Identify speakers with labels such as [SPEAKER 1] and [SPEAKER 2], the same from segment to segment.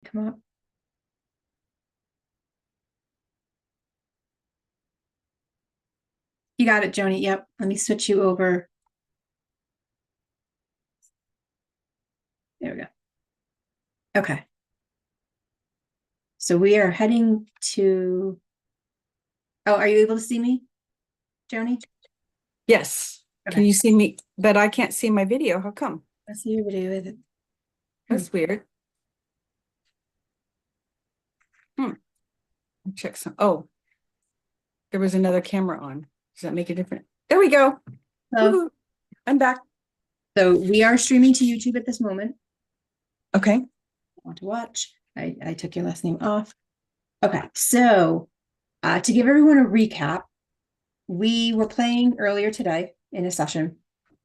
[SPEAKER 1] Come up. You got it, Joni. Yep. Let me switch you over. There we go. Okay. So we are heading to. Oh, are you able to see me, Joni?
[SPEAKER 2] Yes. Can
[SPEAKER 1] Okay.
[SPEAKER 2] you see me? But I can't see my video. How come?
[SPEAKER 1] Let's see your video with it. Hmm.
[SPEAKER 2] That's weird. Hmm. I'll check some. Oh, there was another camera on. Does that make a difference? There we go.
[SPEAKER 1] So,
[SPEAKER 2] Woohoo. I'm back.
[SPEAKER 1] so we are streaming to YouTube at this moment.
[SPEAKER 2] Okay.
[SPEAKER 1] Want to watch? I took your last name off. Okay. So, to give everyone a recap, we were playing earlier today in a session,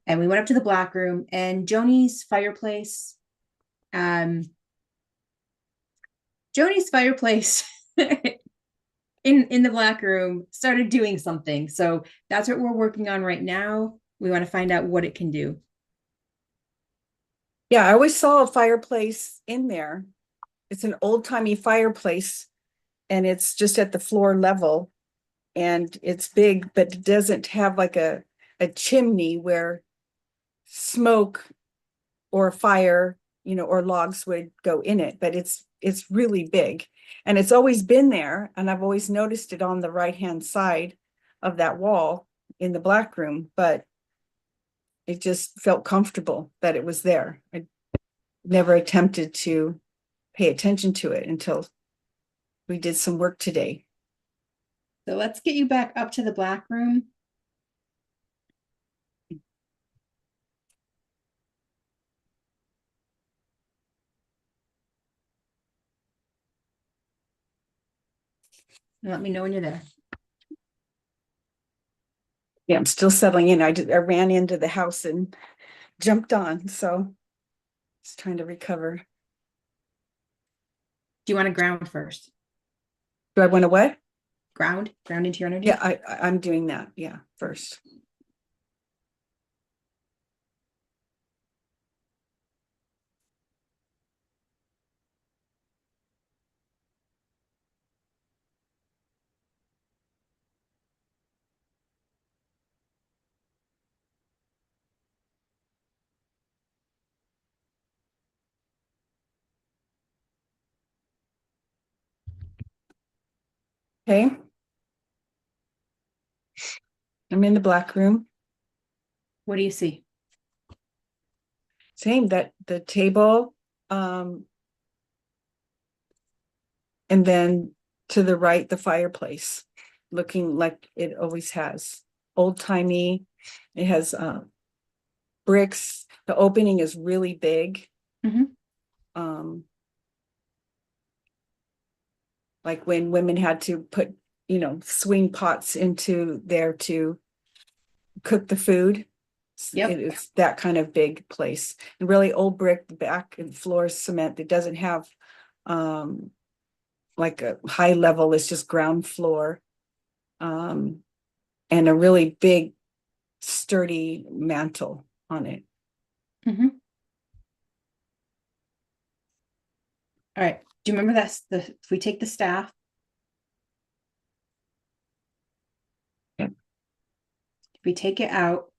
[SPEAKER 1] and we went up to the black room, and um, Joni's fireplace in the black room started doing something. So that's what we're working on right now. We want to find out what it can do.
[SPEAKER 2] Yeah, I always saw a fireplace in there. It's an old-timey fireplace, and it's just at the floor level, and it's big, but it doesn't have like a chimney where smoke or fire, or logs would go in it, but it's really big. And it's always been there, and I've always noticed it on the right-hand side of that wall in the black room, but it just felt comfortable that it was there. I never attempted to pay attention to it until we did some work today.
[SPEAKER 1] So let's get you back up to the black room. And let me know when you're there.
[SPEAKER 2] Yeah, I'm still settling in. I ran into the house and jumped on, so just trying to recover.
[SPEAKER 1] Do you want to ground first?
[SPEAKER 2] Do I want to what?
[SPEAKER 1] Ground into your
[SPEAKER 2] Yeah,
[SPEAKER 1] energy.
[SPEAKER 2] I'm doing that. Yeah, first. Okay. I'm in the black room.
[SPEAKER 1] What do you see?
[SPEAKER 2] Same, that the table, um, and then to the right, the fireplace, looking like it always has. Old timey. It has bricks. The opening is really big.
[SPEAKER 1] Mhm.
[SPEAKER 2] Um, like when women had to put, swing pots into there to cook the food.
[SPEAKER 1] Yep.
[SPEAKER 2] It's that kind of big place. And really old brick, the back and floor is cement. It doesn't have um like a high level, it's just ground floor. Um, and a really big, sturdy mantle on it.
[SPEAKER 1] Mhm. All right. Do you remember if we take the staff,
[SPEAKER 2] Yeah.
[SPEAKER 1] if we take it out,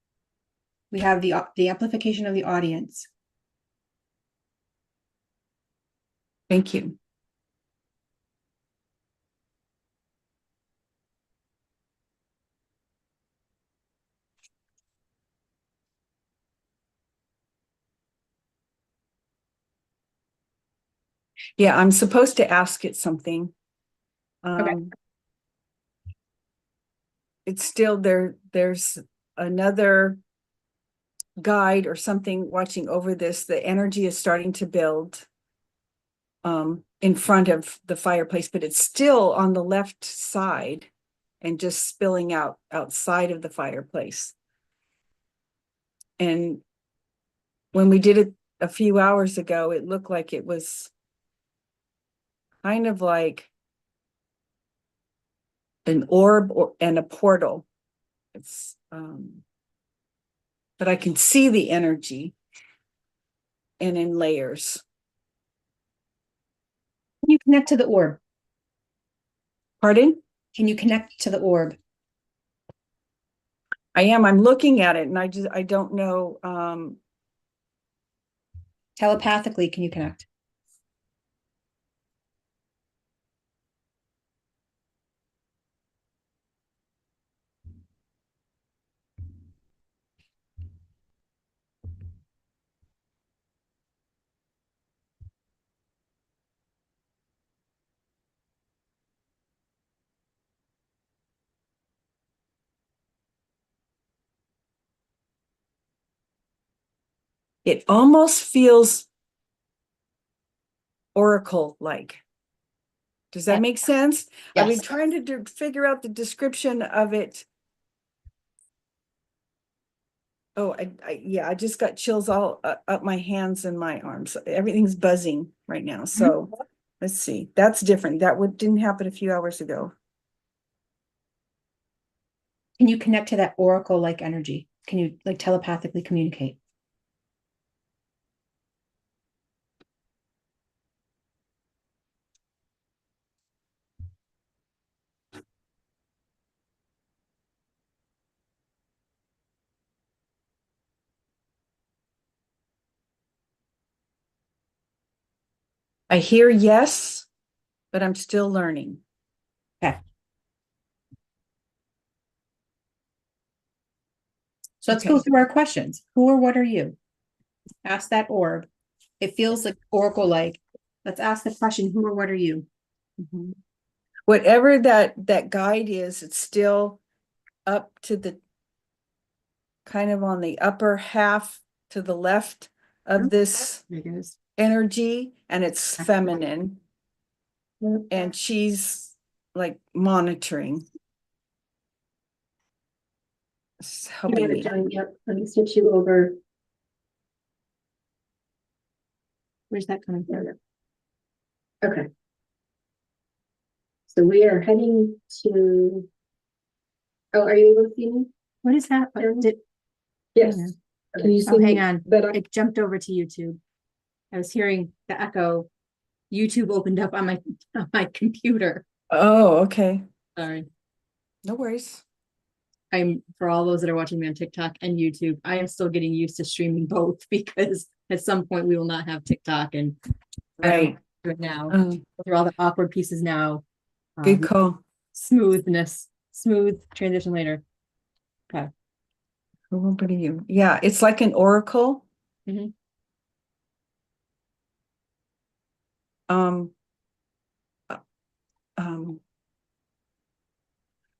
[SPEAKER 1] we have the amplification of the audience.
[SPEAKER 2] Thank you. Yeah, I'm supposed to ask it something.
[SPEAKER 1] Okay.
[SPEAKER 2] Um, it's still there. There's another guide or something watching over this. The energy is starting to build in front of the fireplace, but it's still on the left side and just spilling out outside of the fireplace. And when we did it a few hours ago, it looked like it was kind of like an orb and a portal. It's but I can see the energy and in layers.
[SPEAKER 1] Connect to the orb.
[SPEAKER 2] Pardon?
[SPEAKER 1] Can you connect to the orb?
[SPEAKER 2] I'm looking at it and I don't know.
[SPEAKER 1] Telepathically, can you connect?
[SPEAKER 2] It almost feels oracle-like. Does that make sense? I've been
[SPEAKER 1] Yes.
[SPEAKER 2] trying to figure out the description of it. Oh, yeah, I just got chills all up my hands and my arms. Everything's buzzing right now. So let's see. That's different. Didn't happen a few hours ago.
[SPEAKER 1] Can you connect to that oracle-like energy? Can you like telepathically communicate?
[SPEAKER 2] I hear yes, but I'm still learning.
[SPEAKER 1] Okay. So let's go through our questions. Who or what are you? Ask that orb. It feels like oracle-like. Let's ask the question, who or what are you?
[SPEAKER 2] Mhm. Whatever that guide is, it's still up to the kind of on the upper half to the left of this
[SPEAKER 1] There it goes.
[SPEAKER 2] energy, and it's feminine,
[SPEAKER 1] Yep.
[SPEAKER 2] and she's like monitoring. It's helping me.
[SPEAKER 1] Yep. Let me switch you over. Where's that coming from? Okay. So we are heading to. Oh, are you able to see me? What is that? Yes. Can you see? Oh, hang on. It jumped over to YouTube. I was hearing the echo. YouTube opened up on my computer.
[SPEAKER 2] Oh, okay.
[SPEAKER 1] Sorry.
[SPEAKER 2] No worries.
[SPEAKER 1] For all those that are watching me on TikTok and YouTube, I am still getting used to streaming both because at some point we will not have TikTok and I don't
[SPEAKER 2] Right.
[SPEAKER 1] do it now.
[SPEAKER 2] Um,
[SPEAKER 1] Through all the awkward pieces now.
[SPEAKER 2] Good call.
[SPEAKER 1] Smooth transition later. Okay.
[SPEAKER 2] What are you? Yeah, it's like an oracle.
[SPEAKER 1] Mhm.
[SPEAKER 2] Um, uh, um,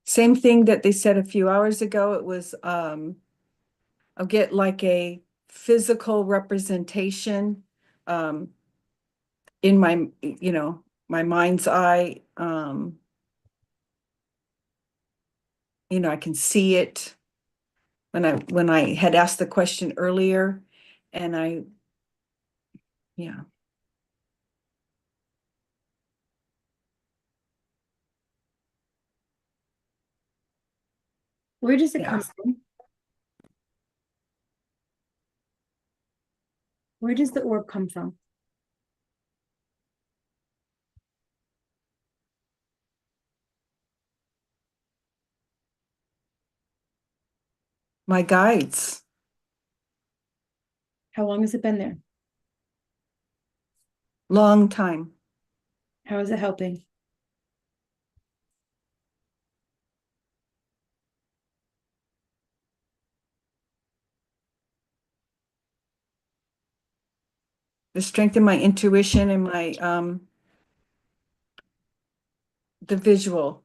[SPEAKER 2] Same thing that they said a few hours ago. It was I'll get like a physical representation in my, my mind's eye. I can see it when I had asked the question earlier, and yeah.
[SPEAKER 1] Where does it
[SPEAKER 2] Yeah.
[SPEAKER 1] come from? Where does the orb come from?
[SPEAKER 2] My guides.
[SPEAKER 1] How long has it been there?
[SPEAKER 2] Long time.
[SPEAKER 1] How is it helping?
[SPEAKER 2] To strengthen my intuition and my the visual.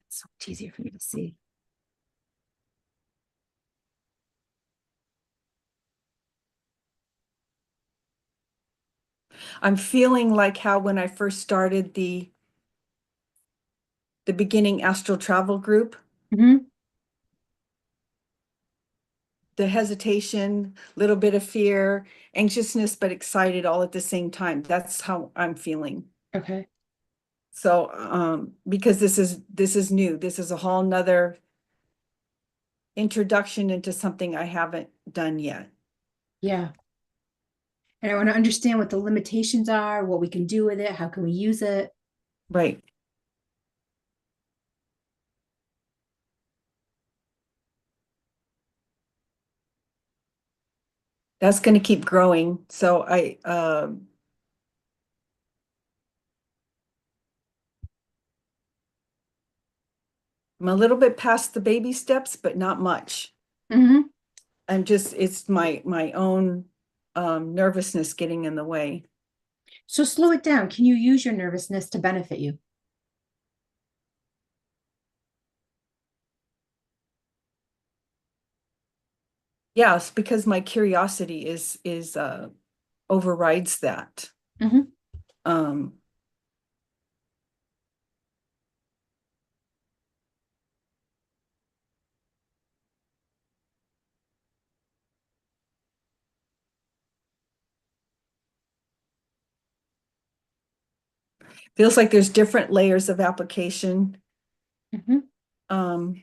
[SPEAKER 1] It's so much easier for me to see.
[SPEAKER 2] I'm feeling like how when I first started the beginning astral travel group,
[SPEAKER 1] Mhm.
[SPEAKER 2] the hesitation, little bit of fear, anxiousness, but excited all at the same time. That's how I'm feeling.
[SPEAKER 1] Okay.
[SPEAKER 2] So, because this is new, this is a whole nother introduction into something I haven't done yet.
[SPEAKER 1] Yeah. And I want to understand what the limitations are, what we can do with it, how can we use it.
[SPEAKER 2] Right. That's going to keep growing. So I'm a little bit past the baby steps, but not much.
[SPEAKER 1] Mm-hmm.
[SPEAKER 2] It's my own nervousness getting in the way.
[SPEAKER 1] So slow it down. Can you use your nervousness to benefit you?
[SPEAKER 2] Yes, because my curiosity is overrides that.
[SPEAKER 1] Mm-hmm.
[SPEAKER 2] Um, Feels like there's different layers of application.
[SPEAKER 1] Mm-hmm.
[SPEAKER 2] Um,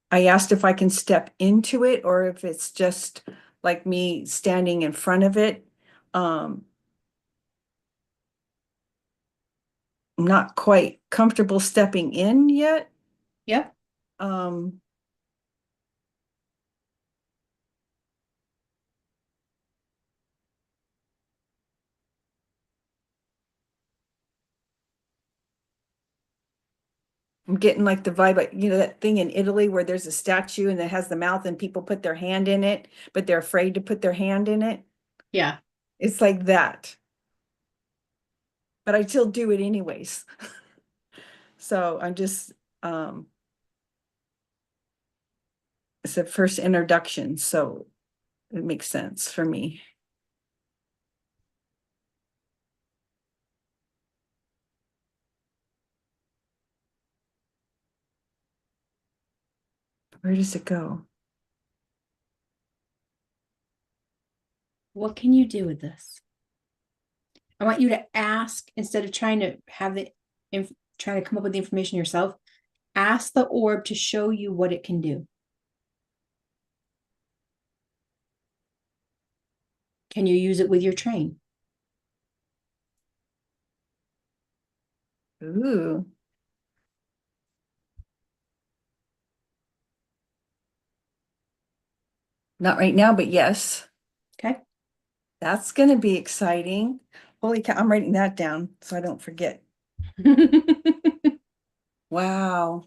[SPEAKER 2] I asked if I can step into it or if it's just like me standing in front of it. Um, I'm not quite comfortable stepping in yet.
[SPEAKER 1] Yep.
[SPEAKER 2] Um, I'm getting like the vibe, that thing in Italy where there's a statue and it has the mouth and people put their hand in it, but they're afraid to put their hand in it.
[SPEAKER 1] Yeah.
[SPEAKER 2] It's like that. But I still do it anyways. So I'm just it's a first introduction, so it makes sense for me. Where does it go?
[SPEAKER 1] What can you do with this? I want you to ask instead of trying to have trying to come up with the information yourself. Ask the orb to show you what it can do. Can you use it with your train?
[SPEAKER 2] Ooh, not right now, but yes,
[SPEAKER 1] Okay.
[SPEAKER 2] that's going to be exciting. Holy cow, I'm writing that down so I don't forget. Wow.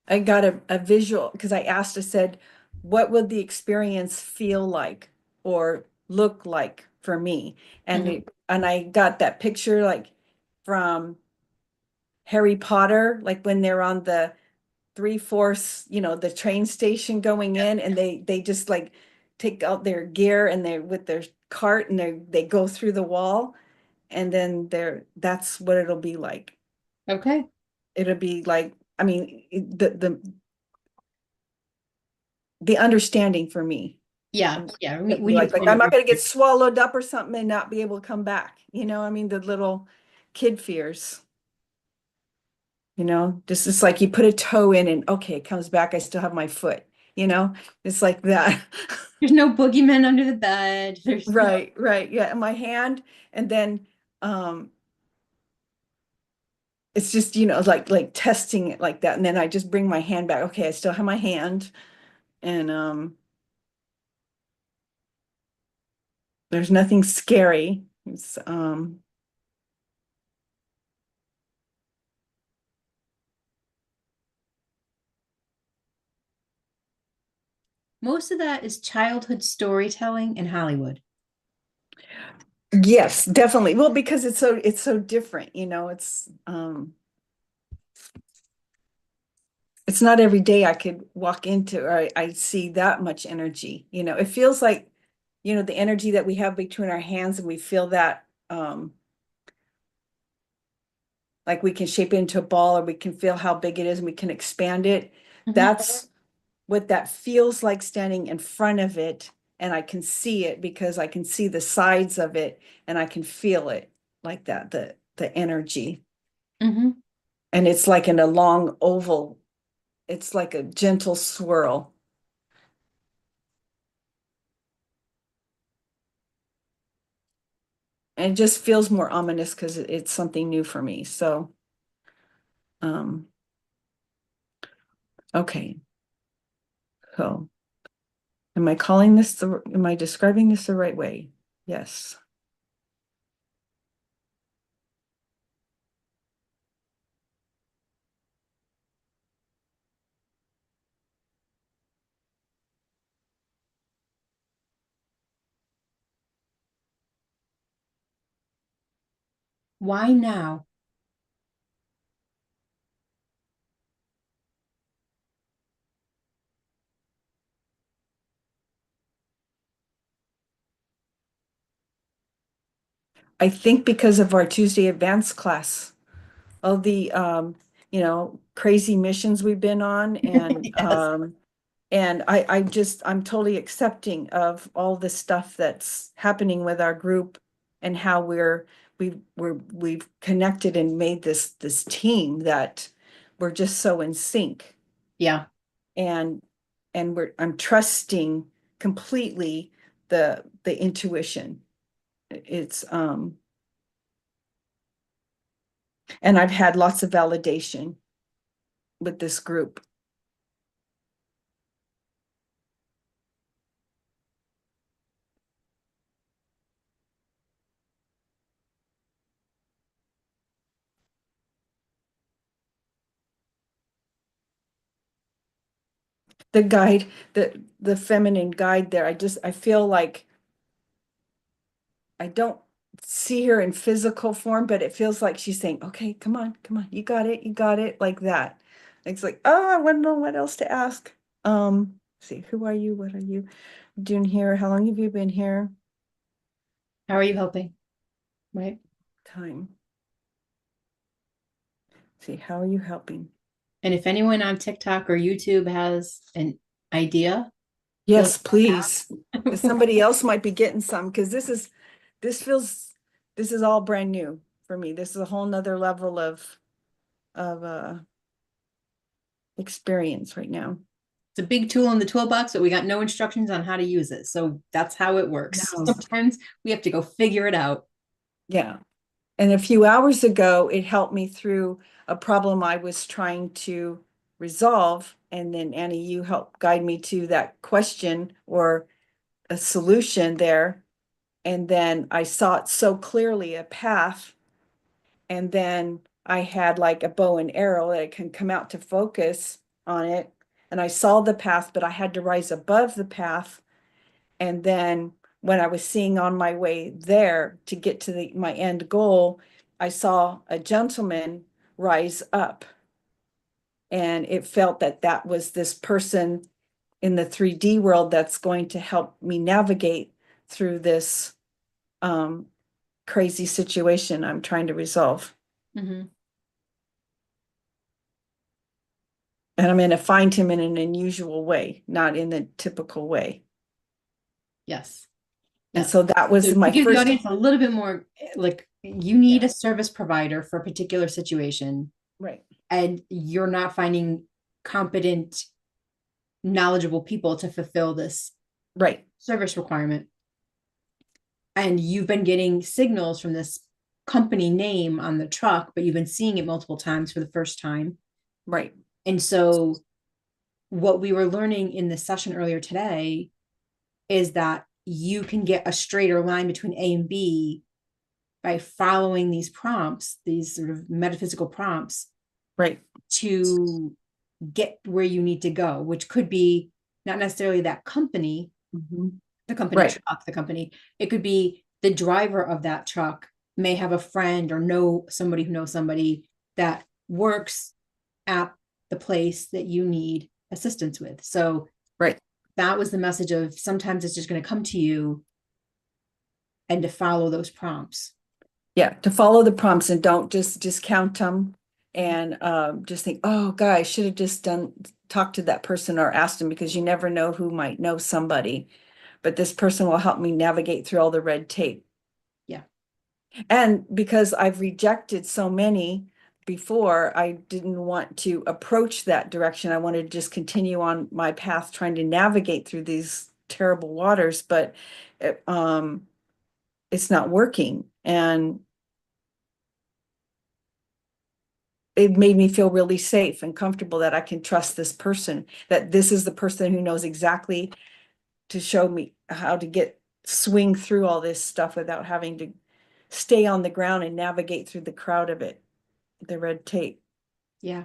[SPEAKER 2] I got a visual because I said, what would the experience feel like or look like for me? And
[SPEAKER 1] Mhm.
[SPEAKER 2] and I got that picture like from Harry Potter, like when they're on the three-fourths, the train station going in and they just like take out their gear and they're with their cart and they go through the wall and then that's what it'll be like.
[SPEAKER 1] Okay.
[SPEAKER 2] It'll be like, I mean, the understanding for me.
[SPEAKER 1] Yeah. Yeah. We need to
[SPEAKER 2] Like
[SPEAKER 1] find
[SPEAKER 2] I'm
[SPEAKER 1] out
[SPEAKER 2] not
[SPEAKER 1] what
[SPEAKER 2] gonna
[SPEAKER 1] you
[SPEAKER 2] get swallowed up or something and not be able to come back. I mean, the little kid fears. Just it's like you put a toe in and okay, it comes back. I still have my foot. It's like that.
[SPEAKER 1] There's no boogeyman under the bed. There's no.
[SPEAKER 2] Right, right. Yeah, and my hand, and then it's just, like testing it like that. And then I just bring my hand back. Okay, I still have my hand. And there's nothing scary. It's
[SPEAKER 1] Most of that is childhood storytelling in Hollywood.
[SPEAKER 2] yes, definitely. Well, because it's so different, it's not every day I could walk into or I see that much energy. It feels like, the energy that we have between our hands and we feel that like we can shape it into a ball, or we can feel how big it is and we can expand it.
[SPEAKER 1] Mhm.
[SPEAKER 2] That's what that feels like standing in front of it. And I can see it because I can see the sides of it and I can feel it like that, the energy.
[SPEAKER 1] Mhm.
[SPEAKER 2] And it's like in a long oval. It's like a gentle swirl. And it just feels more ominous because it's something new for me. So, um, okay. So, am I calling this am I describing this the right way? Yes.
[SPEAKER 1] Why now?
[SPEAKER 2] I think because of our Tuesday advanced class, all the crazy missions we've been on,
[SPEAKER 1] Yes.
[SPEAKER 2] and I'm totally accepting of all the stuff that's happening with our group and how we've connected and made this team that we're just so in sync.
[SPEAKER 1] Yeah.
[SPEAKER 2] And I'm trusting completely the intuition. It's and I've had lots of validation with this group. The guide, the feminine guide there, I feel like I don't see her in physical form, but it feels like she's saying, okay, come on, you got it, like that. It's like, oh, I want to know what else to ask. See, who are you? What are you doing here? How long have you been here?
[SPEAKER 1] How are you helping? Right.
[SPEAKER 2] Time. See, how are you helping?
[SPEAKER 1] And if anyone on TikTok or YouTube has an idea, feel
[SPEAKER 2] Yes, please.
[SPEAKER 1] free.
[SPEAKER 2] Somebody else might be getting some because this feels this is all brand new for me. This is a whole nother level of experience right now.
[SPEAKER 1] It's a big tool in the toolbox, but we got no instructions on how to use it. So that's how it works.
[SPEAKER 2] No.
[SPEAKER 1] Sometimes we have to go figure it out.
[SPEAKER 2] Yeah. And a few hours ago, it helped me through a problem I was trying to resolve. And then Annie, you helped guide me to that question or a solution there. And then I saw it so clearly, a path. And then I had like a bow and arrow that can come out to focus on it. And I saw the path, but I had to rise above the path. And then when I was seeing on my way there to get to my end goal, I saw a gentleman rise up. And it felt that that was this person in the 3D world that's going to help me navigate through this crazy situation I'm trying to resolve.
[SPEAKER 1] Mhm.
[SPEAKER 2] And I'm going to find him in an unusual way, not in the typical way.
[SPEAKER 1] Yes.
[SPEAKER 2] And
[SPEAKER 1] Yes.
[SPEAKER 2] so that
[SPEAKER 1] So
[SPEAKER 2] was
[SPEAKER 1] to
[SPEAKER 2] my
[SPEAKER 1] give the
[SPEAKER 2] first.
[SPEAKER 1] audience a little bit more, like you need
[SPEAKER 2] Yeah,
[SPEAKER 1] a service provider for a particular situation,
[SPEAKER 2] right,
[SPEAKER 1] and you're not finding competent, knowledgeable people to fulfill this
[SPEAKER 2] right,
[SPEAKER 1] service requirement. And you've been getting signals from this company name on the truck, but you've been seeing it multiple times for the first time.
[SPEAKER 2] right,
[SPEAKER 1] And so what we were learning in the session earlier today is that you can get a straighter line between A and B by following these prompts, these sort of metaphysical prompts,
[SPEAKER 2] right.
[SPEAKER 1] to get where you need to go, which could be not necessarily that company,
[SPEAKER 2] Mhm.
[SPEAKER 1] the company
[SPEAKER 2] Right,
[SPEAKER 1] truck, the company. It could be the driver of that truck may have a friend or know somebody who knows somebody that works at the place that you need assistance with. So
[SPEAKER 2] right.
[SPEAKER 1] that was the message of sometimes it's just going to come to you and to follow those prompts.
[SPEAKER 2] Yeah, to follow the prompts and don't just discount them and just think, oh, guy, I should have just talked to that person or asked him, because you never know who might know somebody. But this person will help me navigate through all the red tape.
[SPEAKER 1] Yeah.
[SPEAKER 2] And because I've rejected so many before, I didn't want to approach that direction. I wanted to just continue on my path trying to navigate through these terrible waters, but it's not working. And it made me feel really safe and comfortable that I can trust this person, that this is the person who knows exactly to show me how to swing through all this stuff without having to stay on the ground and navigate through the crowd of it, the red tape.
[SPEAKER 1] Yeah.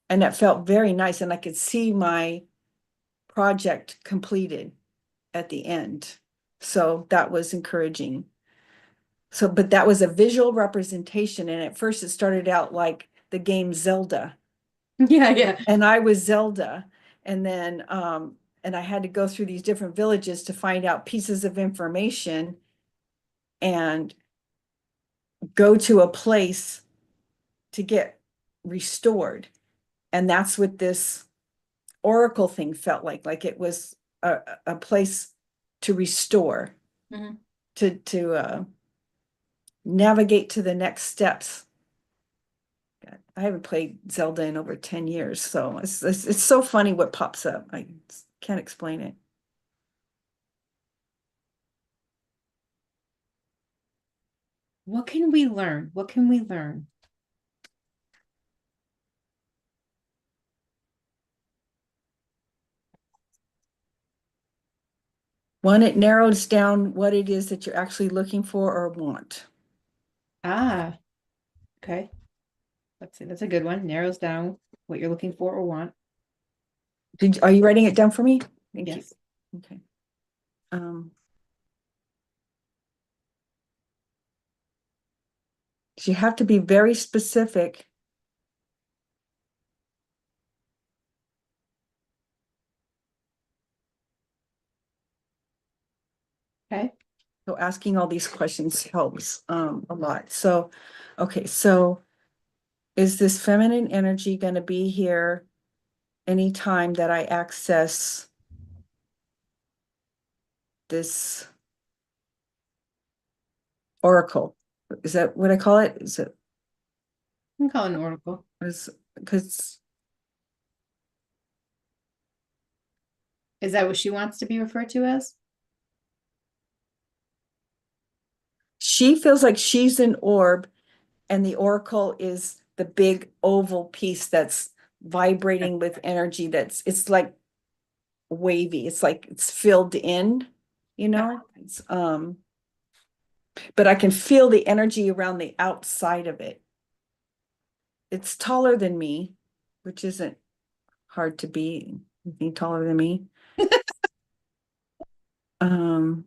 [SPEAKER 2] And that felt very nice. And I could see my project completed at the end. So that was encouraging. So, but that was a visual representation. And at first it started out like the game Zelda.
[SPEAKER 1] Yeah, yeah.
[SPEAKER 2] And I was Zelda. And then and I had to go through these different villages to find out pieces of information and go to a place to get restored. And that's what this oracle thing felt like it was a place to restore,
[SPEAKER 1] Mhm.
[SPEAKER 2] to navigate to the next steps. I haven't played Zelda in over 10 years, so it's so funny what pops up. I can't explain it.
[SPEAKER 1] What can we learn? What can we learn?
[SPEAKER 2] One, it narrows down what it is that you're actually looking for or want.
[SPEAKER 1] Ah, okay. Let's see. That's a good one. Narrows down what you're looking for or want.
[SPEAKER 2] Are you writing it down for me? Thank you.
[SPEAKER 1] Yes.
[SPEAKER 2] Okay. Um, you have to be very specific.
[SPEAKER 1] Okay.
[SPEAKER 2] So asking all these questions helps a lot. So, okay, so is this feminine energy going to be here anytime that I access this oracle? Is that what I call it? Is it
[SPEAKER 1] You can call it an oracle.
[SPEAKER 2] is because
[SPEAKER 1] Is that what she wants to be referred to as?
[SPEAKER 2] she feels like she's an orb and the oracle is the big oval piece that's vibrating with energy it's like wavy. It's like it's filled in, you know? It's but I can feel the energy around the outside of it. It's taller than me, which isn't hard to be, being taller than me. Um,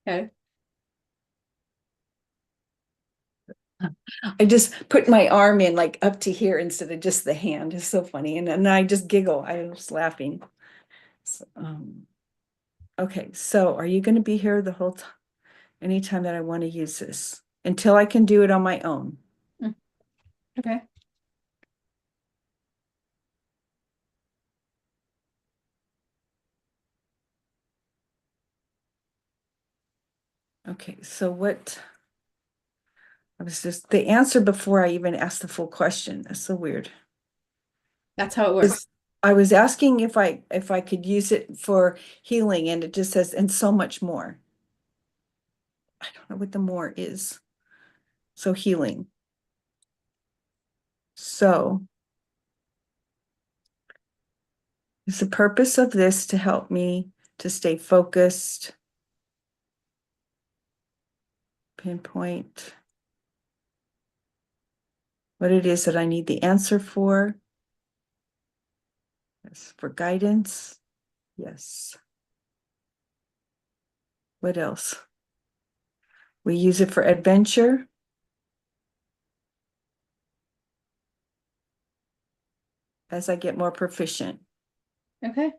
[SPEAKER 1] Okay.
[SPEAKER 2] I just put my arm in like up to here instead of just the hand. It's so funny. And then I just giggle. I was laughing. So, okay, so are you going to be here the whole time? Anytime that I want to use this until I can do it on my own.
[SPEAKER 1] Mm, okay.
[SPEAKER 2] Okay, so what I was just the answer before I even asked the full question. That's so weird.
[SPEAKER 1] That's how it works.
[SPEAKER 2] I was asking if I could use it for healing, and it just says and so much more. I don't know what the more is. So healing. So is the purpose of this to help me to stay focused, pinpoint what it is that I need the answer for. Yes, for guidance. Yes. What else? We use it for adventure as I get more proficient.
[SPEAKER 1] Okay.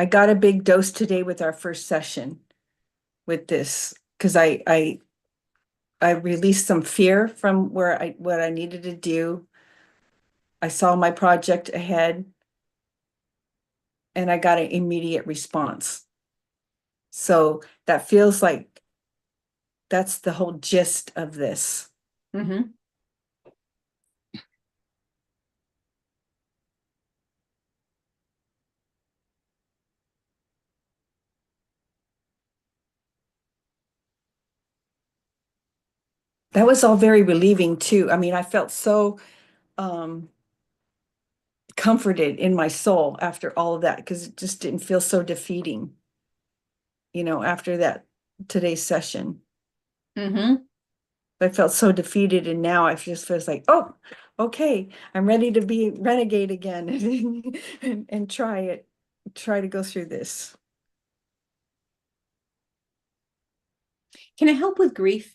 [SPEAKER 2] I got a big dose today with our first session with this because I released some fear from what I needed to do. I saw my project ahead and I got an immediate response. So that feels like that's the whole gist of this.
[SPEAKER 1] Mm-hmm.
[SPEAKER 2] That was all very relieving too. I mean, I felt so um comforted in my soul after all of that because it just didn't feel so defeating, after that today's session.
[SPEAKER 1] Mm-hmm.
[SPEAKER 2] I felt so defeated, and now I just feels like, oh, okay, I'm ready to be renegade again and try to go through this.
[SPEAKER 1] Can it help with grief?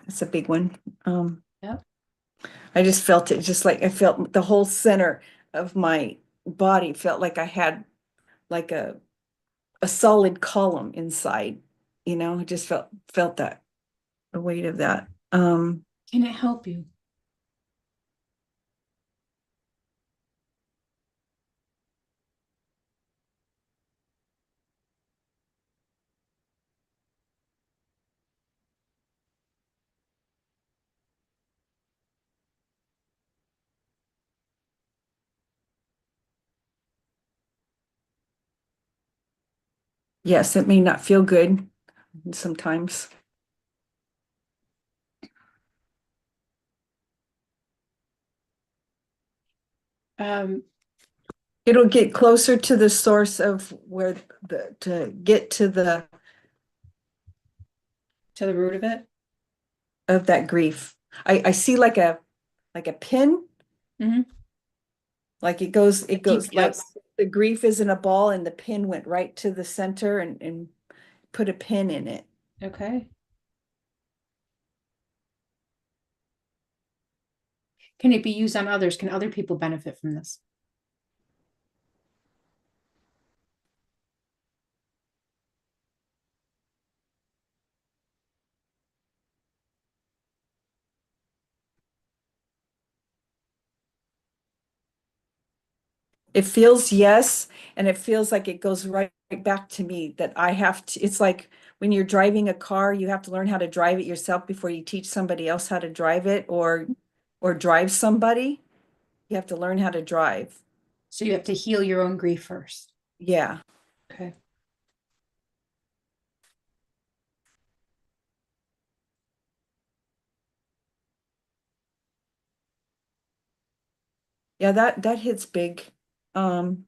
[SPEAKER 2] That's a big one.
[SPEAKER 1] Yep.
[SPEAKER 2] I just felt it, just like I felt the whole center of my body felt like I had like a solid column inside, I just felt that the weight of that.
[SPEAKER 1] Can it help you?
[SPEAKER 2] Yes, it may not feel good sometimes.
[SPEAKER 1] Um,
[SPEAKER 2] It'll get closer to the source of where to get to the
[SPEAKER 1] to the root of it.
[SPEAKER 2] of that grief. I see like a pin,
[SPEAKER 1] Mm-hmm.
[SPEAKER 2] like it goes like
[SPEAKER 1] GPS.
[SPEAKER 2] the grief is in a ball and the pin went right to the center and put a pin in it.
[SPEAKER 1] Okay. Can it be used on others? Can other people benefit from this?
[SPEAKER 2] It feels yes, and it feels like it goes right back to me that I have to, it's like when you're driving a car, you have to learn how to drive it yourself before you teach somebody else how to drive it or drive somebody. You have to learn how to drive.
[SPEAKER 1] So you have to heal your own grief first.
[SPEAKER 2] Yeah.
[SPEAKER 1] Okay.
[SPEAKER 2] Yeah, that hits big. Um,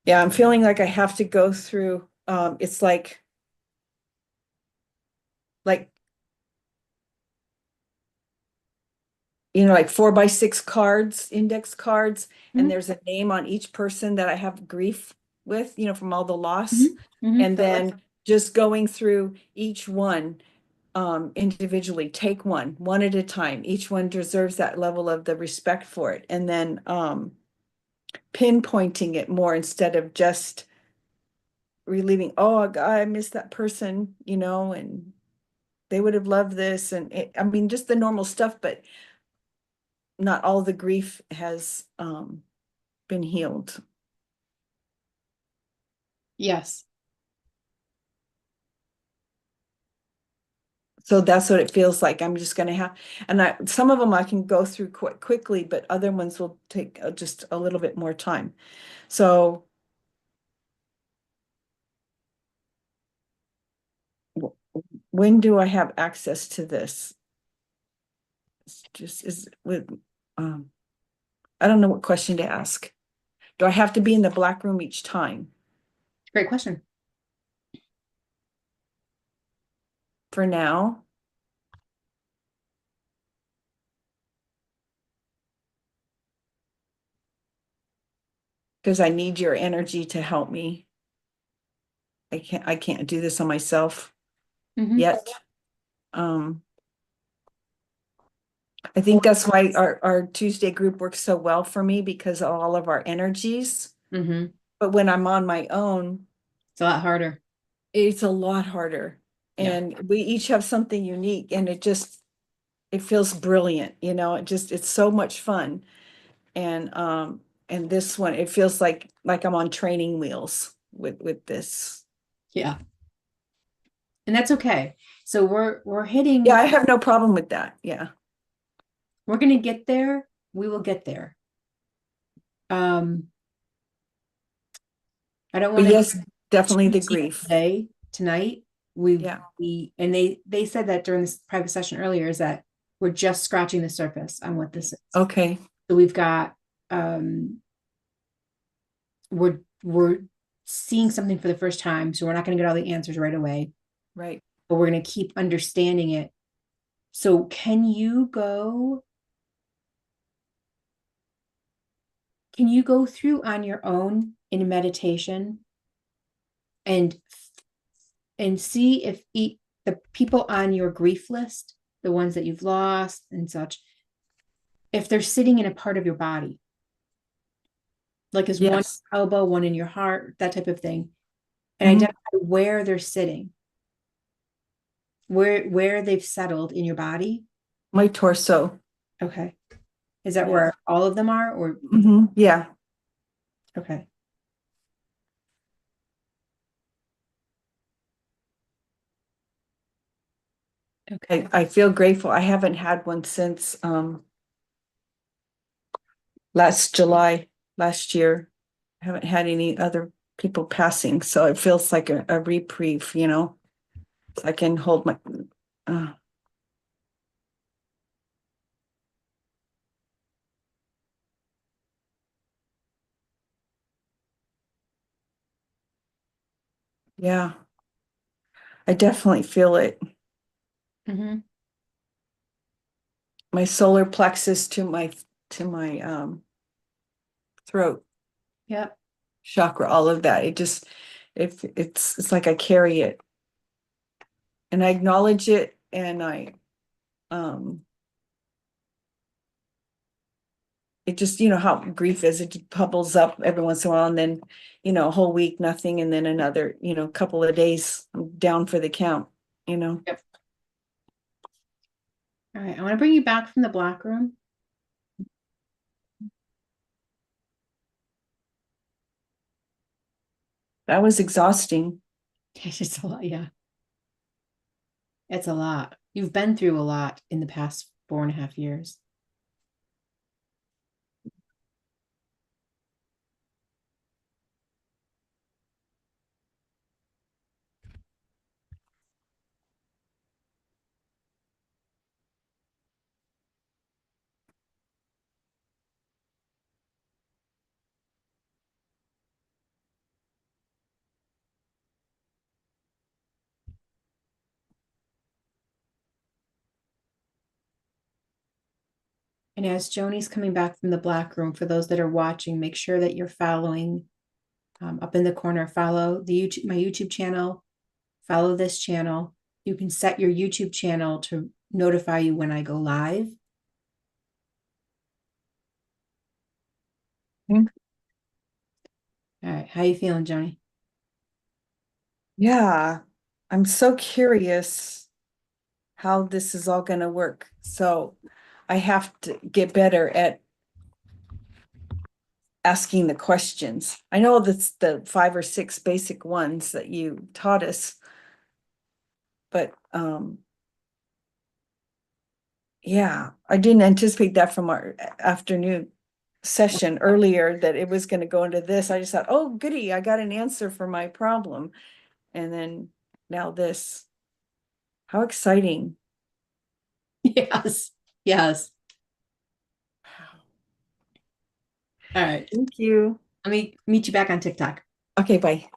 [SPEAKER 2] yeah, I'm feeling like I have to go through, it's like, like 4x6 cards, index cards, and
[SPEAKER 1] Mm-hmm.
[SPEAKER 2] there's a name on each person that I have grief with, from all the loss.
[SPEAKER 1] Mm-hmm. Mm-hmm.
[SPEAKER 2] And then just going through each one individually, take one at a time. Each one deserves that level of the respect for it. And then pinpointing it more instead of just relieving, oh, God, I miss that person, and they would have loved this. And I mean, just the normal stuff, but not all the grief has been healed.
[SPEAKER 1] Yes.
[SPEAKER 2] So that's what it feels like. I'm just going to have, and some of them I can go through quite quickly, but other ones will take just a little bit more time. So when do I have access to this? It's just is with, um, I don't know what question to ask. Do I have to be in the black room each time?
[SPEAKER 1] Great question.
[SPEAKER 2] For now, because I need your energy to help me. I can't do this on myself
[SPEAKER 1] Mhm.
[SPEAKER 2] yet. Um, I think that's why our Tuesday group works so well for me because of all of our energies.
[SPEAKER 1] Mhm.
[SPEAKER 2] But when I'm on my own,
[SPEAKER 1] It's a lot harder.
[SPEAKER 2] it's a lot harder.
[SPEAKER 1] Yeah.
[SPEAKER 2] And we each have something unique and it feels brilliant, it's so much fun. And this one, it feels like I'm on training wheels with this.
[SPEAKER 1] Yeah. And that's okay. So we're
[SPEAKER 2] Yeah,
[SPEAKER 1] hitting,
[SPEAKER 2] I have no problem with that. Yeah.
[SPEAKER 1] we're gonna get there. We will get there. Um, I don't
[SPEAKER 2] But
[SPEAKER 1] want to
[SPEAKER 2] yes, definitely the
[SPEAKER 1] deep
[SPEAKER 2] grief.
[SPEAKER 1] today, tonight.
[SPEAKER 2] Yeah.
[SPEAKER 1] And they said that during this private session earlier is that we're just scratching the surface on what this is.
[SPEAKER 2] Okay.
[SPEAKER 1] So we've got um we're seeing something for the first time, so we're not going to get all the answers right away,
[SPEAKER 2] Right.
[SPEAKER 1] but we're going to keep understanding it. So can you go through on your own in meditation and see if the people on your grief list, the ones that you've lost and such, if they're sitting in a part of your body, like is one
[SPEAKER 2] Yes.
[SPEAKER 1] elbow, one in your heart, that type of thing, and
[SPEAKER 2] Mhm.
[SPEAKER 1] identify where they're sitting, where they've settled in your body.
[SPEAKER 2] My torso.
[SPEAKER 1] Okay. Is that
[SPEAKER 2] Yeah.
[SPEAKER 1] where all of them are, or
[SPEAKER 2] Yeah.
[SPEAKER 1] okay. Okay.
[SPEAKER 2] I feel grateful. I haven't had one since last July, last year. I haven't had any other people passing, so it feels like a reprieve, I can hold my uh, yeah. I definitely feel it.
[SPEAKER 1] Mm-hmm.
[SPEAKER 2] My solar plexus to my throat
[SPEAKER 1] Yep.
[SPEAKER 2] chakra, all of that. If it's like I carry it and I acknowledge it and I um it just, how grief is, it just bubbles up every once in a while and then, a whole week, nothing, and then another, couple of days I'm down for the count, you know.
[SPEAKER 1] Yep. All right. I want to bring you back from the black room.
[SPEAKER 2] That was exhausting.
[SPEAKER 1] It's just a lot. Yeah. It's a lot. You've been through a lot in the past 4.5 years. And as Joni's coming back from the black room, for those that are watching, make sure that you're following up in the corner. Follow my YouTube channel. Follow this channel. You can set your YouTube channel to notify you when I go live.
[SPEAKER 2] Mm.
[SPEAKER 1] All right. How you feeling, Joni?
[SPEAKER 2] Yeah, I'm so curious how this is all going to work. So I have to get better at asking the questions. I know that's the 5 or 6 basic ones that you taught us, but yeah, I didn't anticipate that from our afternoon session earlier that it was going to go into this. I just thought, oh, goody, I got an answer for my problem. And then now this. How exciting.
[SPEAKER 1] Yes. Yes. All right.
[SPEAKER 2] Thank you.
[SPEAKER 1] Let me meet you back on TikTok.
[SPEAKER 2] Okay, bye.